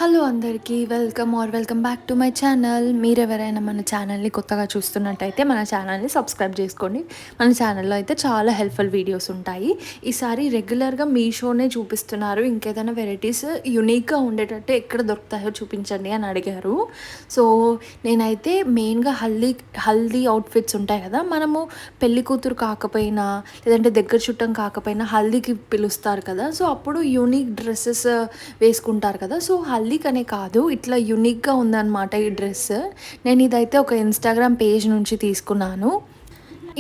Hello అందరికీ welcome back to my channel. మీరెవరైనా మన ఛానల్ని కొత్తగా చూస్తున్నట్టయితే మన ఛానల్ని సబ్స్క్రైబ్ చేసుకోండి. మన ఛానల్లో అయితే చాలా హెల్ప్ఫుల్ వీడియోస్ ఉంటాయి. ఈసారి రెగ్యులర్గా మీషోనే చూపిస్తున్నారు, ఇంకేదైనా వెరైటీస్ యునిక్గా ఉండేటట్టు ఎక్కడ దొరుకుతాయో చూపించండి అని అడిగారు. సో నేనైతే మెయిన్గా హల్దీ అవుట్ఫిట్స్ ఉంటాయి కదా, మనము పెళ్లి కూతురు కాకపోయినా లేదంటే దగ్గర చుట్టం కాకపోయినా హల్దీకి పిలుస్తారు కదా, సో అప్పుడు యూనిక్ డ్రెస్సెస్ వేసుకుంటారు కదా. సో హల్దీకనే కాదు, ఇట్లా యూనిక్గా ఉందన్నమాట ఈ డ్రెస్. నేను ఇదైతే ఒక ఇన్స్టాగ్రామ్ పేజ్ నుంచి తీసుకున్నాను.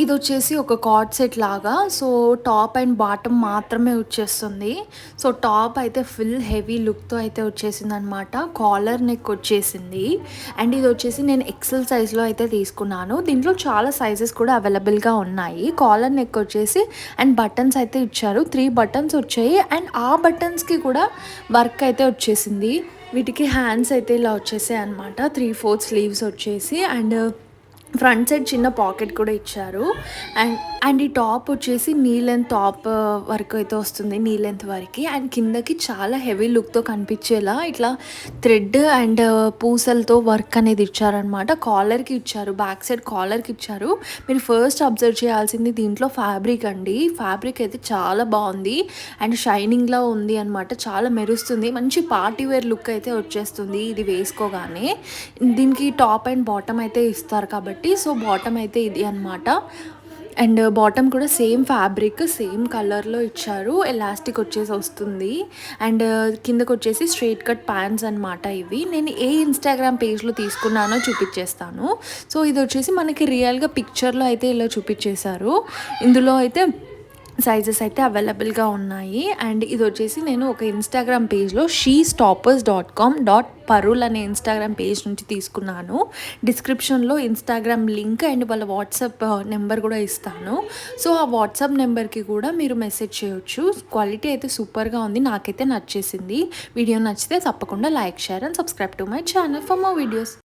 ఇది వచ్చేసి ఒక కార్డ్ సెట్ లాగా. సో టాప్ అండ్ బాటమ్ మాత్రమే వచ్చేస్తుంది. సో టాప్ అయితే ఫుల్ హెవీ లుక్తో అయితే వచ్చేసింది అనమాట. కాలర్ నెక్ వచ్చేసింది. అండ్ ఇది వచ్చేసి నేను ఎక్సెల్ సైజ్లో అయితే తీసుకున్నాను. దీంట్లో చాలా సైజెస్ కూడా అవైలబుల్గా ఉన్నాయి. కాలర్ నెక్ వచ్చేసి అండ్ బటన్స్ అయితే ఇచ్చారు. 3 బటన్స్ వచ్చాయి అండ్ ఆ బటన్స్కి కూడా వర్క్ అయితే వచ్చేసింది. వీటికి హ్యాండ్స్ అయితే ఇలా వచ్చేసాయి అనమాట. 3/4 స్లీవ్స్ వచ్చేసి అండ్ ఫ్రంట్ సైడ్ చిన్న పాకెట్ కూడా ఇచ్చారు. అండ్ ఈ టాప్ వచ్చేసి నీ లెంత్ టాప్ వరకు అయితే వస్తుంది, నీ లెంత్ వరకు. అండ్ కిందకి చాలా హెవీ లుక్తో కనిపించేలా ఇట్లా థ్రెడ్ అండ్ పూసలతో వర్క్ అనేది ఇచ్చారనమాట. కాలర్కి ఇచ్చారు, బ్యాక్ సైడ్ కాలర్కి ఇచ్చారు. మీరు ఫస్ట్ అబ్జర్వ్ చేయాల్సింది దీంట్లో ఫ్యాబ్రిక్ అండి. ఫ్యాబ్రిక్ అయితే చాలా బాగుంది అండ్ షైనింగ్లా ఉంది అనమాట. చాలా మెరుస్తుంది, మంచి పార్టీ వేర్ లుక్ అయితే వచ్చేస్తుంది ఇది వేసుకోగానే. దీనికి టాప్ అండ్ బాటమ్ అయితే ఇస్తారు కాబట్టి, సో బాటమ్ అయితే ఇది అనమాట. అండ్ బాటమ్ కూడా సేమ్ ఫ్యాబ్రిక్ సేమ్ కలర్లో ఇచ్చారు. ఎలాస్టిక్ వచ్చేసి వస్తుంది. అండ్ కిందకు వచ్చేసి స్ట్రైట్ కట్ ప్యాంట్స్ అనమాట ఇవి. నేను ఏ ఇన్స్టాగ్రామ్ పేజ్లో తీసుకున్నానో చూపించేస్తాను. సో ఇది వచ్చేసి మనకి రియల్గా పిక్చర్లో అయితే ఇలా చూపించేశారు. ఇందులో అయితే సైజెస్ అయితే అవైలబుల్గా ఉన్నాయి. అండ్ ఇది వచ్చేసి నేను ఒక ఇన్స్టాగ్రామ్ పేజ్లో shestoppers.com.parul అనే ఇన్స్టాగ్రామ్ పేజ్ నుంచి తీసుకున్నాను. డిస్క్రిప్షన్లో ఇన్స్టాగ్రామ్ లింక్ అండ్ వాళ్ళ వాట్సాప్ నెంబర్ కూడా ఇస్తాను. సో ఆ వాట్సాప్ నెంబర్కి కూడా మీరు మెసేజ్ చేయొచ్చు. క్వాలిటీ అయితే సూపర్గా ఉంది, నాకైతే నచ్చేసింది. వీడియో నచ్చితే తప్పకుండా like, share and subscribe to my channel for more videos.